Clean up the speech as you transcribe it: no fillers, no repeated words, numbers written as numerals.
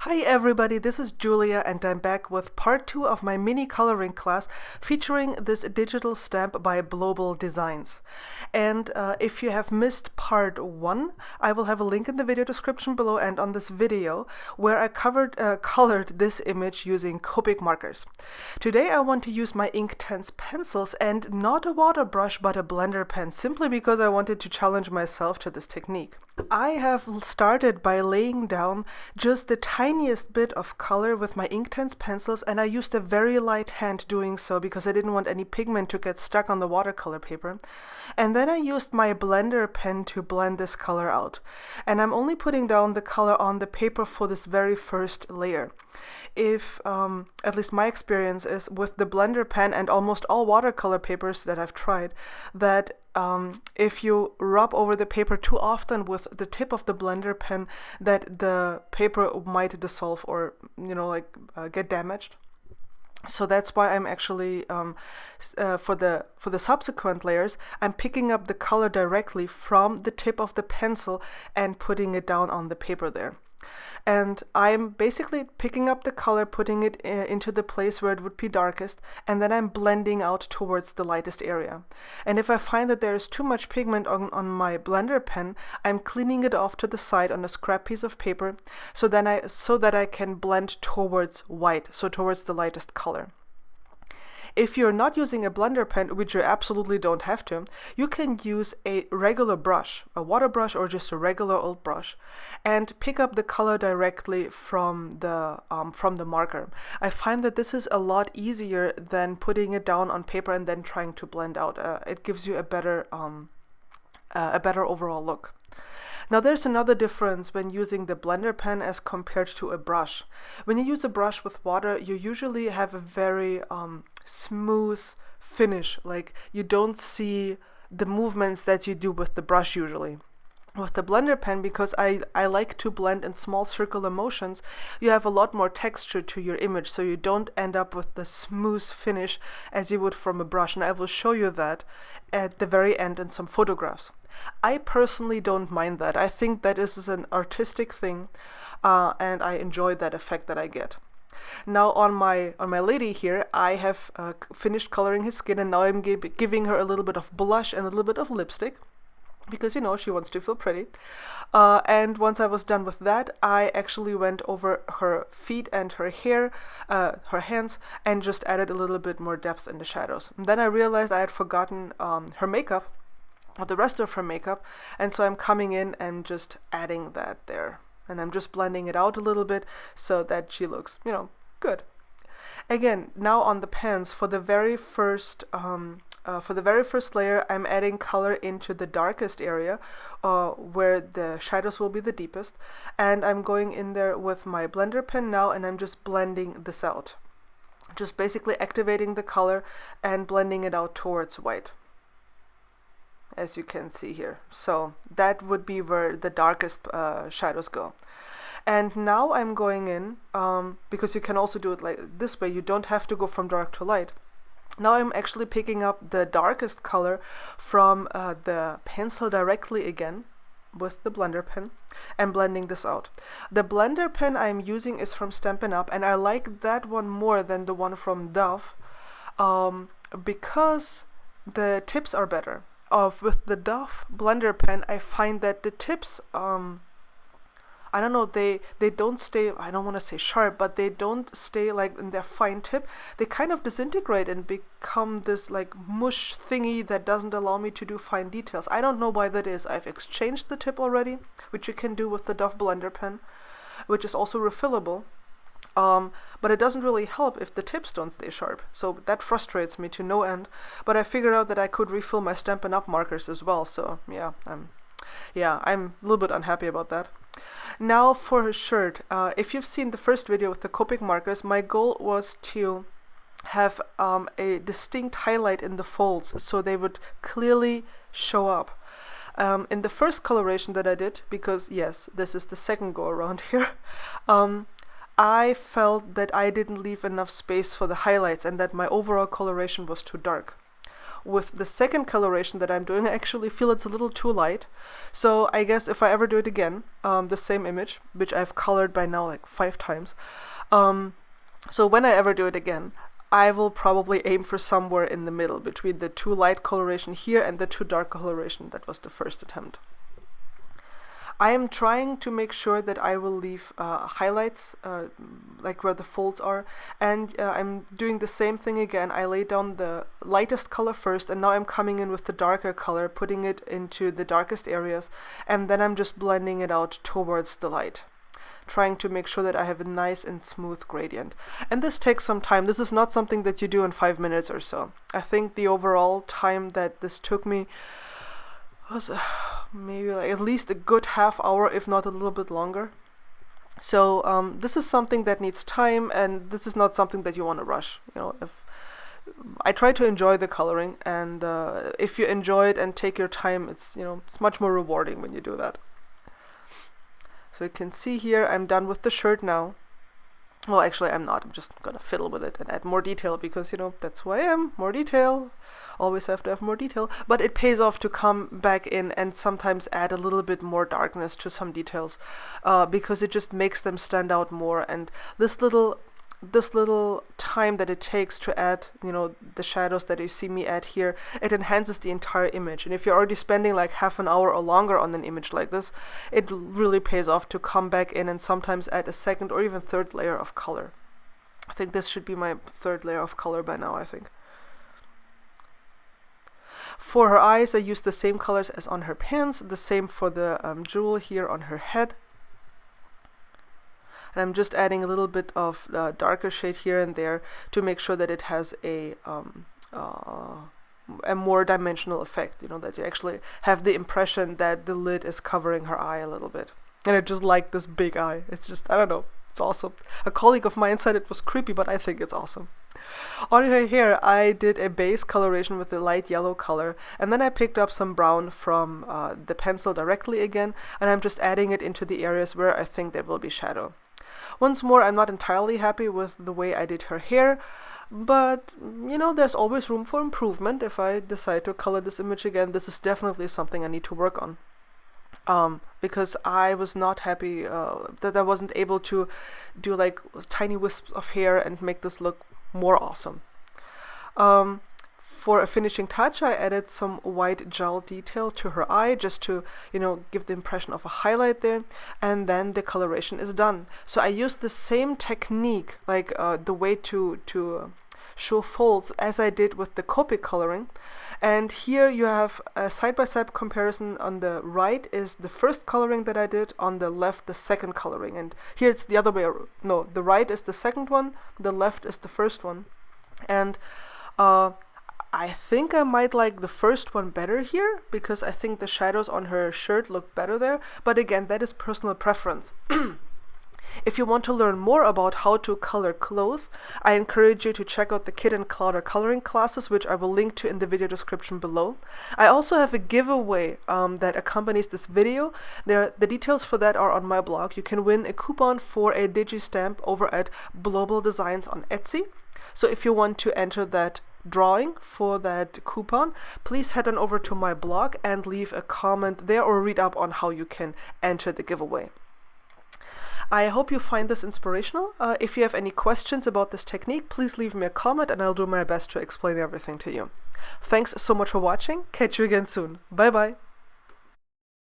Hi everybody, this is Julia and I'm back with part 2 of my mini coloring class featuring this digital stamp by Bloobel Designs. And if you have missed part 1, I will have a link in the video description below and on this video where I colored this image using Copic markers. Today I want to use my Inktense pencils and not a water brush but a blender pen, simply because I wanted to challenge myself to this technique. I have started by laying down just the tiniest bit of color with my Inktense pencils, and I used a very light hand doing so because I didn't want any pigment to get stuck on the watercolor paper. And then I used my blender pen to blend this color out. And I'm only putting down the color on the paper for this very first layer. If, at least my experience is with the blender pen and almost all watercolor papers that I've tried, that if you rub over the paper too often with the tip of the blender pen, that the paper might dissolve or, get damaged. So that's why I'm actually, for the subsequent layers, I'm picking up the color directly from the tip of the pencil and putting it down on the paper there. And I'm basically picking up the color, putting it into the place where it would be darkest, and then I'm blending out towards the lightest area. And if I find that there is too much pigment on my blender pen, I'm cleaning it off to the side on a scrap piece of paper so that I can blend towards white, so towards the lightest color. If you're not using a blender pen, which you absolutely don't have to, you can use a regular brush, a water brush or just a regular old brush, and pick up the color directly from the marker. I find that this is a lot easier than putting it down on paper and then trying to blend out. It gives you a better overall look. Now there's another difference when using the blender pen as compared to a brush. When you use a brush with water, you usually have a very smooth finish. Like, you don't see the movements that you do with the brush usually. With the blender pen, because I like to blend in small circular motions, you have a lot more texture to your image, so you don't end up with the smooth finish as you would from a brush, and I will show you that at the very end in some photographs. I personally don't mind that. I think that is an artistic thing, and I enjoy that effect that I get. Now on my lady here, I have finished coloring his skin, and now I'm giving her a little bit of blush and a little bit of lipstick, because she wants to feel pretty. And once I was done with that, I actually went over her feet and her hair, her hands, and just added a little bit more depth in the shadows. And then I realized I had forgotten her makeup, or the rest of her makeup, and so I'm coming in and just adding that there. And I'm just blending it out a little bit so that she looks, good. Again, now on the pens, for the very first layer, I'm adding color into the darkest area where the shadows will be the deepest, and I'm going in there with my blender pen now, and I'm just blending this out. Just basically activating the color and blending it out towards white, as you can see here. So that would be where the darkest shadows go. And now I'm going in, because you can also do it like this way, you don't have to go from dark to light. Now I'm actually picking up the darkest color from the pencil directly again with the blender pen and blending this out. The blender pen I'm using is from Stampin' Up, and I like that one more than the one from Dove, because the tips are better. With the Dove blender pen, I find that the tips, I don't know, they don't stay, I don't want to say sharp, but they don't stay like in their fine tip. They kind of disintegrate and become this like mush thingy that doesn't allow me to do fine details. I don't know why that is. I've exchanged the tip already, which you can do with the Dove blender pen, which is also refillable. But it doesn't really help if the tips don't stay sharp, so that frustrates me to no end. But I figured out that I could refill my Stampin' Up markers as well, so I'm a little bit unhappy about that. Now for her shirt, if you've seen the first video with the Copic markers, my goal was to have a distinct highlight in the folds so they would clearly show up. In the first coloration that I did, because yes, this is the second go around here, I felt that I didn't leave enough space for the highlights and that my overall coloration was too dark. with the second coloration that I'm doing, I actually feel it's a little too light. So I guess if I ever do it again, the same image, which I've colored by now like 5 times, so when I ever do it again, I will probably aim for somewhere in the middle between the too light coloration here and the too dark coloration that was the first attempt. I am trying to make sure that I will leave highlights like where the folds are, and I'm doing the same thing again. I lay down the lightest color first, and now I'm coming in with the darker color, putting it into the darkest areas, and then I'm just blending it out towards the light, trying to make sure that I have a nice and smooth gradient. And this takes some time. This is not something that you do in 5 minutes or so. I think the overall time that this took me was maybe like at least a good half hour, if not a little bit longer. So this is something that needs time, and this is not something that you want to rush. You know, if I try to enjoy the coloring, and if you enjoy it and take your time, it's, you know, it's much more rewarding when you do that. So you can see here I'm done with the shirt now. Well, actually I'm not. I'm just gonna fiddle with it and add more detail because, you know, that's who I am. More detail. Always have to have more detail. But it pays off to come back in and sometimes add a little bit more darkness to some details because it just makes them stand out more. And this little time that it takes to add, you know, the shadows that you see me add here, it enhances the entire image. And if you're already spending like half an hour or longer on an image like this, it really pays off to come back in and sometimes add a second or even third layer of color. I think this should be my third layer of color by now, I think. For her eyes, I used the same colors as on her pants, the same for the jewel here on her head. And I'm just adding a little bit of darker shade here and there to make sure that it has a more dimensional effect, you know, that you actually have the impression that the lid is covering her eye a little bit. And I just like this big eye. It's just, I don't know, it's awesome. A colleague of mine said it was creepy, but I think it's awesome. On her hair, I did a base coloration with a light yellow color, and then I picked up some brown from the pencil directly again, and I'm just adding it into the areas where I think there will be shadow. Once more, I'm not entirely happy with the way I did her hair, but, you know, there's always room for improvement. If I decide to color this image again, this is definitely something I need to work on. Because I was not happy that I wasn't able to do like tiny wisps of hair and make this look more awesome. For a finishing touch, I added some white gel detail to her eye just to, you know, give the impression of a highlight there, and then the coloration is done. So I used the same technique, like the way to show folds as I did with the Copic coloring. And here you have a side-by-side comparison. On the right is the first coloring that I did, on the left the second coloring. And here it's the other way. No, the right is the second one, the left is the first one. And I think I might like the first one better here, because I think the shadows on her shirt look better there. But again, that is personal preference. If you want to learn more about how to color clothes, I encourage you to check out the Kit and Clowder coloring classes, which I will link to in the video description below. I also have a giveaway that accompanies this video. The details for that are on my blog. You can win a coupon for a Digi stamp over at Bloobel Designs on Etsy. So if you want to enter that drawing for that coupon, please head on over to my blog and leave a comment there or read up on how you can enter the giveaway. I hope you find this inspirational. If you have any questions about this technique, please leave me a comment and I'll do my best to explain everything to you. Thanks so much for watching. Catch you again soon. Bye bye.